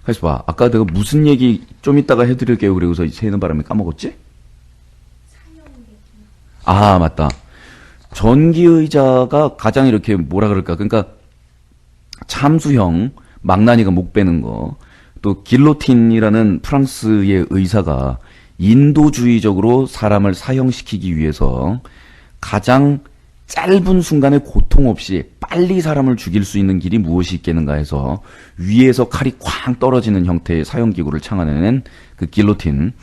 해서 봐. 아까 내가 무슨 얘기 좀 이따가 해드릴게요. 그러고서 새는 바람에 까먹었지? 아, 맞다. 전기의자가 가장 이렇게 뭐라 그럴까. 그러니까 참수형, 망나니가 목 베는 거, 또 길로틴이라는 프랑스의 의사가 인도주의적으로 사람을 사형시키기 위해서 가장 짧은 순간에 고통 없이 빨리 사람을 죽일 수 있는 길이 무엇이 있겠는가 해서 위에서 칼이 쾅 떨어지는 형태의 사형기구를 창안해낸 그 길로틴.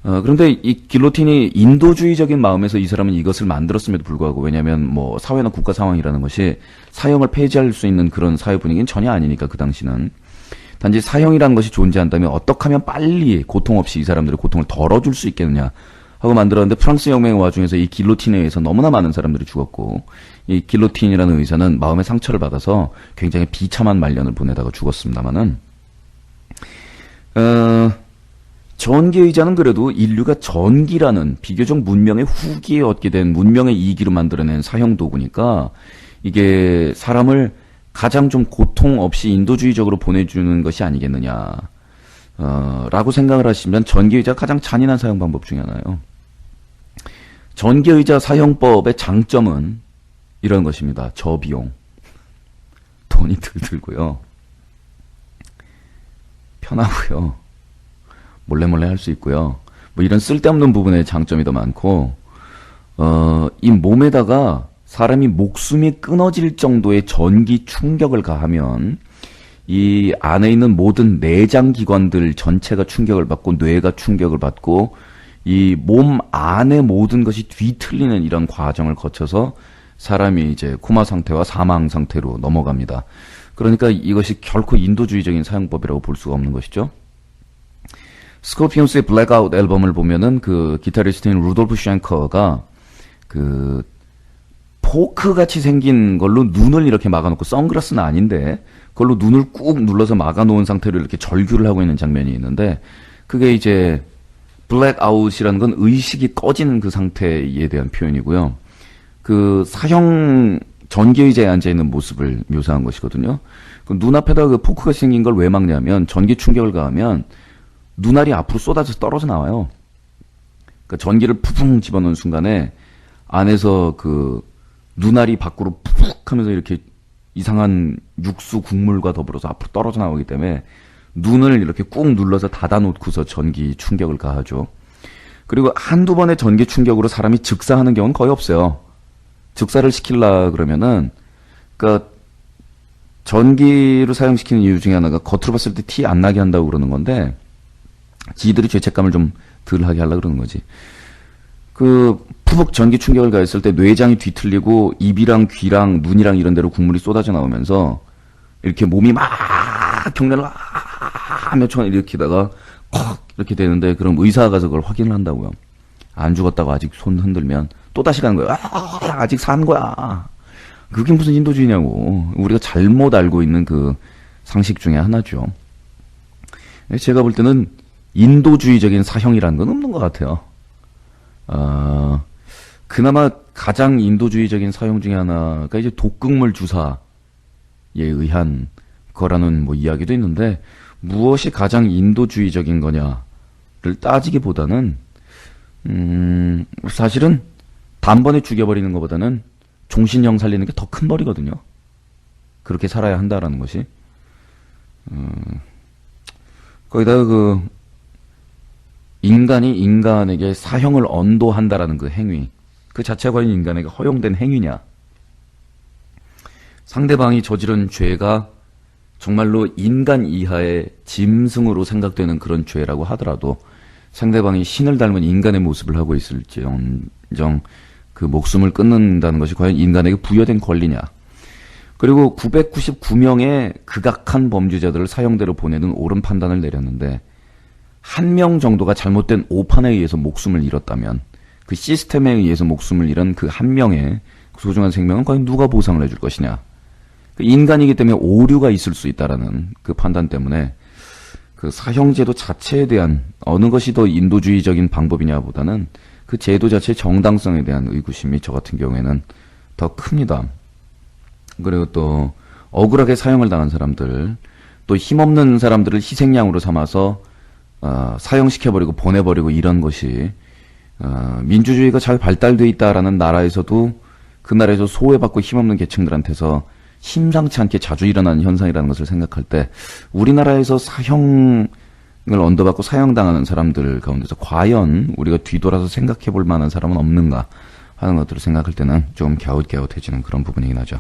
그런데 이 길로틴이 인도주의적인 마음에서 이 사람은 이것을 만들었음에도 불구하고, 왜냐하면 뭐 사회나 국가 상황이라는 것이 사형을 폐지할 수 있는 그런 사회 분위기는 전혀 아니니까, 그 당시는. 단지 사형이라는 것이 존재한다면 어떻게 하면 빨리 고통 없이 이 사람들의 고통을 덜어줄 수 있겠느냐 하고 만들었는데, 프랑스 혁명의 와중에서 이 길로틴에 의해서 너무나 많은 사람들이 죽었고, 이 길로틴이라는 의사는 마음의 상처를 받아서 굉장히 비참한 말년을 보내다가 죽었습니다만은, 전기의자는 그래도 인류가 전기라는 비교적 문명의 후기에 얻게 된 문명의 이기로 만들어낸 사형 도구니까 이게 사람을 가장 좀 고통 없이 인도주의적으로 보내주는 것이 아니겠느냐, 라고 생각을 하시면 전기의자가 가장 잔인한 사형 방법 중에 하나예요. 전기의자 사형법의 장점은 이런 것입니다. 저비용. 돈이 덜 들고요. 편하고요. 몰래 할 수 있고요. 뭐 이런 쓸데없는 부분에 장점이 더 많고, 이 몸에다가 사람이 목숨이 끊어질 정도의 전기 충격을 가하면 이 안에 있는 모든 내장 기관들 전체가 충격을 받고, 뇌가 충격을 받고, 이 몸 안의 모든 것이 뒤틀리는 이런 과정을 거쳐서 사람이 이제 코마 상태와 사망 상태로 넘어갑니다. 그러니까 이것이 결코 인도주의적인 사용법이라고 볼 수가 없는 것이죠. 스콜피언스의 블랙아웃 앨범을 보면은 그 기타리스트인 루돌프 쉔커가 그 포크 같이 생긴 걸로 눈을 이렇게 막아놓고, 선글라스는 아닌데 그걸로 눈을 꾹 눌러서 막아놓은 상태로 이렇게 절규를 하고 있는 장면이 있는데, 그게 이제 블랙아웃이라는 건 의식이 꺼지는 그 상태에 대한 표현이고요. 그 사형 전기의자에 앉아있는 모습을 묘사한 것이거든요. 그 눈앞에다가 그 포크가 생긴 걸 왜 막냐면, 전기 충격을 가하면 눈알이 앞으로 쏟아져 떨어져 나와요. 그러니까 전기를 푸풍 집어넣은 순간에 안에서 그 눈알이 밖으로 푹 하면서 이렇게 이상한 육수 국물과 더불어서 앞으로 떨어져 나오기 때문에 눈을 이렇게 꾹 눌러서 닫아놓고서 전기 충격을 가하죠. 그리고 한두 번의 전기 충격으로 사람이 즉사하는 경우는 거의 없어요. 즉사를 시키려 그러면은, 그러니까 전기를 사용시키는 이유 중에 하나가 겉으로 봤을 때 티 안 나게 한다고 그러는 건데, 지들이 죄책감을 좀 덜 하게 하려고 그러는 거지. 그 푸북 전기 충격을 가했을 때 뇌장이 뒤틀리고 입이랑 귀랑 눈이랑 이런 데로 국물이 쏟아져 나오면서 이렇게 몸이 막 경련을 몇 초간 일으키다가 콕 이렇게 되는데, 그럼 의사가 가서 그걸 확인을 한다고요. 안 죽었다고 아직 손 흔들면 또 다시 가는 거예요. 아직 산 거야. 그게 무슨 인도주의냐고. 우리가 잘못 알고 있는 그 상식 중에 하나죠. 제가 볼 때는 인도주의적인 사형이라는 건 없는 것 같아요. 그나마 가장 인도주의적인 사형 중에 하나가 이제 독극물 주사에 의한 거라는 뭐 이야기도 있는데, 무엇이 가장 인도주의적인 거냐를 따지기보다는 사실은 단번에 죽여버리는 것보다는 종신형 살리는 게 더 큰 벌이거든요. 그렇게 살아야 한다라는 것이. 거기다가 그 인간이 인간에게 사형을 언도한다라는 그 행위, 그 자체가 과연 인간에게 허용된 행위냐, 상대방이 저지른 죄가 정말로 인간 이하의 짐승으로 생각되는 그런 죄라고 하더라도 상대방이 신을 닮은 인간의 모습을 하고 있을지언정 그 목숨을 끊는다는 것이 과연 인간에게 부여된 권리냐. 그리고 999명의 극악한 범죄자들을 사형대로 보내는 옳은 판단을 내렸는데, 한 명 정도가 잘못된 오판에 의해서 목숨을 잃었다면, 그 시스템에 의해서 목숨을 잃은 그 한 명의 소중한 생명은 과연 누가 보상을 해줄 것이냐. 그 인간이기 때문에 오류가 있을 수 있다라는 그 판단 때문에 그 사형제도 자체에 대한 어느 것이 더 인도주의적인 방법이냐보다는 그 제도 자체의 정당성에 대한 의구심이 저 같은 경우에는 더 큽니다. 그리고 또 억울하게 사형을 당한 사람들, 또 힘없는 사람들을 희생양으로 삼아서 사형시켜버리고 보내버리고 이런 것이 민주주의가 잘 발달돼 있다라는 나라에서도 그 나라에서 소외받고 힘없는 계층들한테서 심상치 않게 자주 일어나는 현상이라는 것을 생각할 때 우리나라에서 사형을 언도받고 사형당하는 사람들 가운데서 과연 우리가 뒤돌아서 생각해 볼 만한 사람은 없는가 하는 것들을 생각할 때는 좀 갸웃갸웃해지는 그런 부분이긴 하죠.